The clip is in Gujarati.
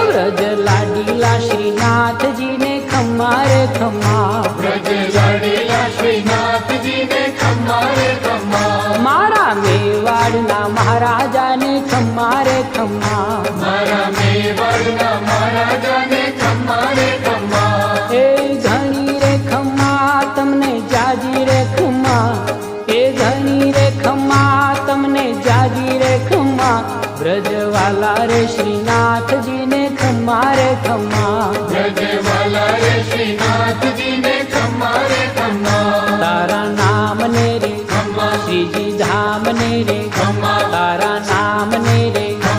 વ્રજ લાડીલા શ્રીનાથજી ને ખમ્મા રે ખમ્મા, વ્રજ લાડીલા શ્રીનાથજી ને ખમ્મા રે ખમ્મા, મારા મેવાડના મહારાજાને ખમ્મા રે ખમ્મા, મારા મેવાડના મહારાજાને ખમ્મા રે ખમ્મા, એ ઘણી રે ખમ્મા તમને જાજી રે ખમ્મા, એ ઘણી રે ખમ્મા તમને જાજી રે ખમ્મા, વ્રજવાલા રે શ્રીનાથજી ને ખમ્મા રે ખમ્મા, વ્રજવાલા રે શ્રીનાથજી ને ખમ્મા રે ખમ્મા, તારા નામ ને રે ખમ્મા શ્રીજી ધામ ને રે ખમ્મા, તારા નામ ને